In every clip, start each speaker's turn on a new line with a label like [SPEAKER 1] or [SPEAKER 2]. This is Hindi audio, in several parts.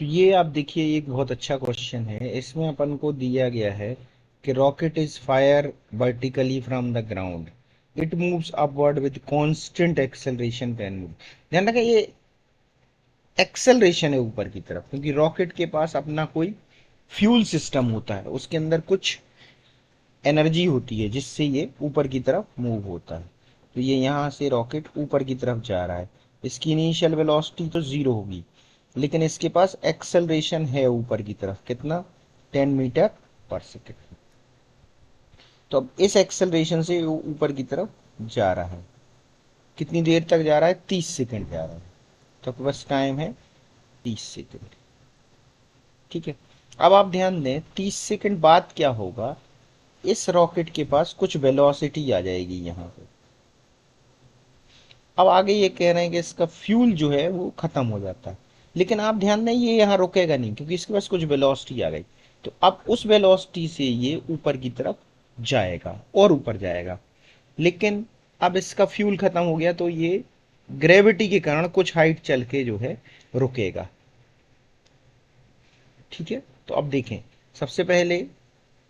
[SPEAKER 1] तो ये आप देखिए एक बहुत अच्छा क्वेश्चन है। इसमें अपन को दिया गया है कि rocket is fire vertically from the ground, it moves upward with constant acceleration can move. ध्यान रखिए ये एक्सेलरेशन है ऊपर की तरफ, क्योंकि रॉकेट के पास अपना कोई फ्यूल सिस्टम होता है, उसके अंदर कुछ एनर्जी होती है जिससे ये ऊपर की तरफ मूव होता है। तो ये यहाँ से रॉकेट ऊपर की तरफ जा रहा है, इसकी इनिशियल वेलोसिटी तो जीरो होगी, लेकिन इसके पास एक्सेलरेशन है ऊपर की तरफ, कितना, 10 मीटर पर सेकेंड। तो अब इस एक्सेलरेशन से वो ऊपर की तरफ जा रहा है, कितनी देर तक जा रहा है, 30 सेकेंड जा रहा है। तो आपके पास टाइम है 30 सेकेंड। ठीक है, अब आप ध्यान दें 30 सेकेंड बाद क्या होगा, इस रॉकेट के पास कुछ वेलोसिटी आ जाएगी यहाँ पे। अब आगे ये कह रहे हैं कि इसका फ्यूल जो है वो खत्म हो जाता है, लेकिन आप ध्यान दें ये यहाँ रुकेगा नहीं, क्योंकि इसके पास कुछ वेलोसिटी आ गई। तो अब उस वेलोसिटी से ये ऊपर की तरफ जाएगा और ऊपर जाएगा, लेकिन अब इसका फ्यूल खत्म हो गया, तो ये ग्रेविटी के कारण कुछ हाइट चल के जो है रुकेगा। ठीक है, तो अब देखें, सबसे पहले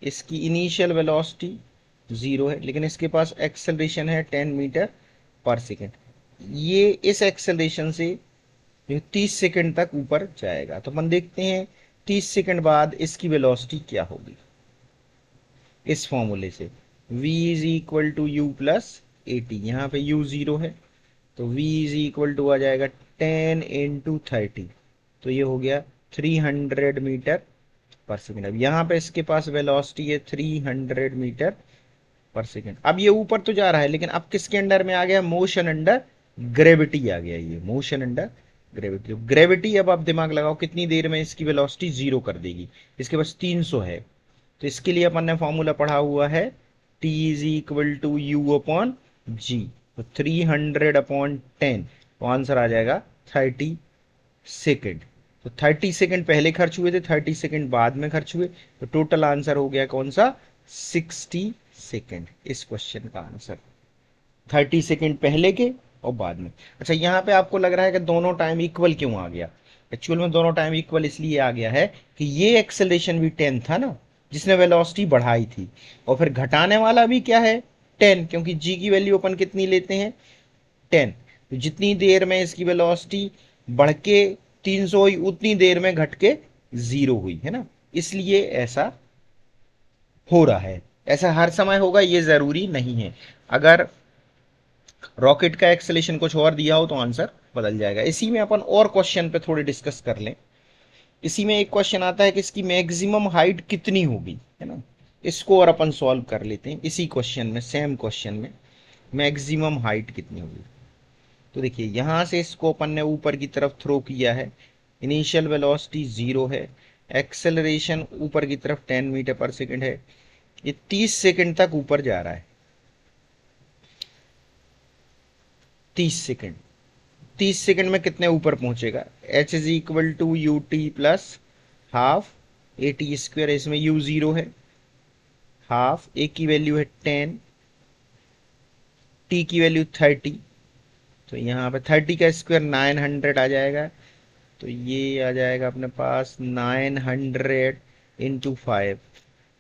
[SPEAKER 1] इसकी इनिशियल वेलोसिटी जीरो है, लेकिन इसके पास एक्सेलरेशन है 10 मीटर पर सेकेंड। ये इस एक्सेलरेशन से जो 30 सेकेंड तक ऊपर जाएगा। तो अपन देखते हैं 30 सेकेंड बाद इसकी वेलोसिटी क्या होगी, इस फॉर्मूले से v is equal to u plus a t. यहाँ पे u जीरो है, तो v इज इक्वल टू आ जाएगा 10 × 30, तो ये हो गया 300 मीटर पर सेकेंड। अब यहाँ पे इसके पास वेलोसिटी है 300 मीटर पर सेकेंड। अब ये ऊपर तो जा रहा है, लेकिन अब किसके अंडर में आ गया, मोशन अंडर ग्रेविटी आ गया, ये मोशन अंडर ग्रेविटी। ग्रेविटी अब आप दिमाग लगाओ कितनी देर में इसकी वेलोसिटी जीरो कर देगी, इसके पास 300 है। तो इसके लिए अपन ने फॉर्मूला पढ़ा हुआ है T is equal to u upon g. तो 300/10, तो आंसर आ जाएगा 30 सेकेंड। तो 30 सेकेंड पहले खर्च हुए थे, 30 सेकेंड बाद में खर्च हुए, तो टोटल आंसर हो गया कौन सा, 60 सेकेंड। इस क्वेश्चन का आंसर 30 सेकेंड पहले के और बाद में। अच्छा, यहाँ पे आपको लग रहा है कि दोनों टाइम इक्वल क्यों आ गया। एक्चुअल में दोनों टाइम इक्वल इसलिए आ गया है कि ये एक्सेलरेशन भी 10 था ना, जिसने वेलोसिटी बढ़ाई थी, और फिर घटाने वाला भी क्या है, 10, क्योंकि जी की वैल्यू अपन कितनी लेते हैं, 10। तो जितनी देर में इसकी वेलोसिटी बढ़ के 300 हुई, उतनी देर में घट के जीरो हुई, है ना, इसलिए ऐसा हो रहा है। ऐसा हर समय होगा ये जरूरी नहीं है। अगर रॉकेट का एक्सेलेरेशन कुछ और दिया हो तो आंसर बदल जाएगा। इसी में अपन और क्वेश्चन पे थोड़े डिस्कस कर लें। इसी में एक क्वेश्चन आता है कि इसकी मैक्सिमम हाइट कितनी होगी, है ना, इसको और अपन सॉल्व कर लेते हैं इसी क्वेश्चन में, सेम क्वेश्चन में मैक्सिमम हाइट कितनी होगी। तो देखिए यहां से इसको अपन ने ऊपर की तरफ थ्रो किया है, इनिशियल वेलोसिटी जीरो है, एक्सेलरेशन ऊपर की तरफ 10 मीटर पर सेकेंड है, ये 30 सेकेंड तक ऊपर जा रहा है। 30 सेकेंड, 30 सेकेंड में कितने ऊपर पहुंचेगा, h is equal to u t plus half a t square. इसमें यू जीरो है, हाफ ए की वैल्यू है 10, टी की वैल्यू 30, तो यहाँ पे 30 का स्क्वायर 900 आ जाएगा। तो ये आ जाएगा अपने पास 900 × 5,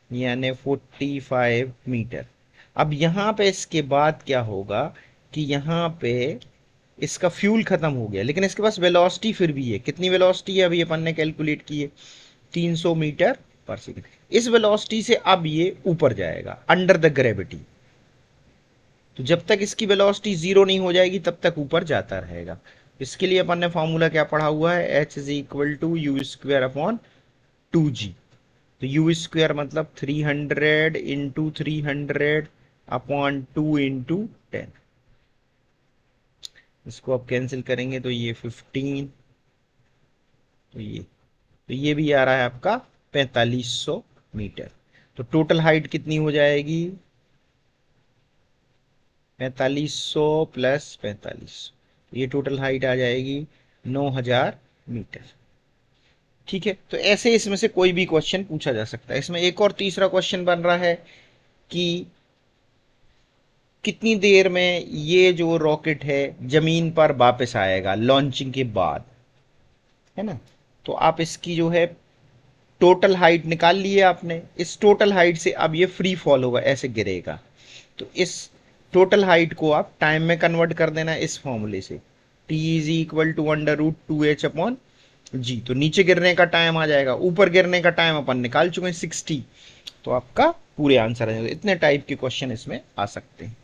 [SPEAKER 1] यानी 45 मीटर। अब यहाँ पे इसके बाद क्या होगा कि यहाँ पे इसका फ्यूल खत्म हो गया, लेकिन इसके पास वेलोसिटी फिर भी है, कितनी वेलोसिटी है अभी अपन ने कैलकुलेट की है, 300 मीटर पर सेकेंड। इस वेलोसिटी से अब ये ऊपर जाएगा अंडर द ग्रेविटी। तो जब तक इसकी वेलोसिटी जीरो नहीं हो जाएगी तब तक ऊपर जाता रहेगा। इसके लिए अपन ने फॉर्मूला क्या पढ़ा हुआ है, h is equal to u square upon 2g। तो यू स्क्वायर मतलब 300 × 300/2 × 10। इसको आप कैंसिल करेंगे तो ये 15, तो ये भी आ रहा है आपका 4500 मीटर। तो टोटल हाइट कितनी हो जाएगी, 4500 प्लस 4500, तो ये टोटल हाइट आ जाएगी 9000 मीटर। ठीक है, तो ऐसे इसमें से कोई भी क्वेश्चन पूछा जा सकता है। इसमें एक और तीसरा क्वेश्चन बन रहा है कि कितनी देर में ये जो रॉकेट है जमीन पर वापस आएगा लॉन्चिंग के बाद, है ना। तो आप इसकी जो है टोटल हाइट निकाल लिए आपने, इस टोटल हाइट से अब ये फ्री फॉल होगा, ऐसे गिरेगा। तो इस टोटल हाइट को आप टाइम में कन्वर्ट कर देना इस फॉर्मूले से, T is equal to √2h upon g. तो नीचे गिरने का टाइम आ जाएगा, ऊपर गिरने का टाइम अपन निकाल चुके हैं 60। तो आपका पूरे आंसर आ जाएगा। इतने टाइप के क्वेश्चन इसमें आ सकते हैं।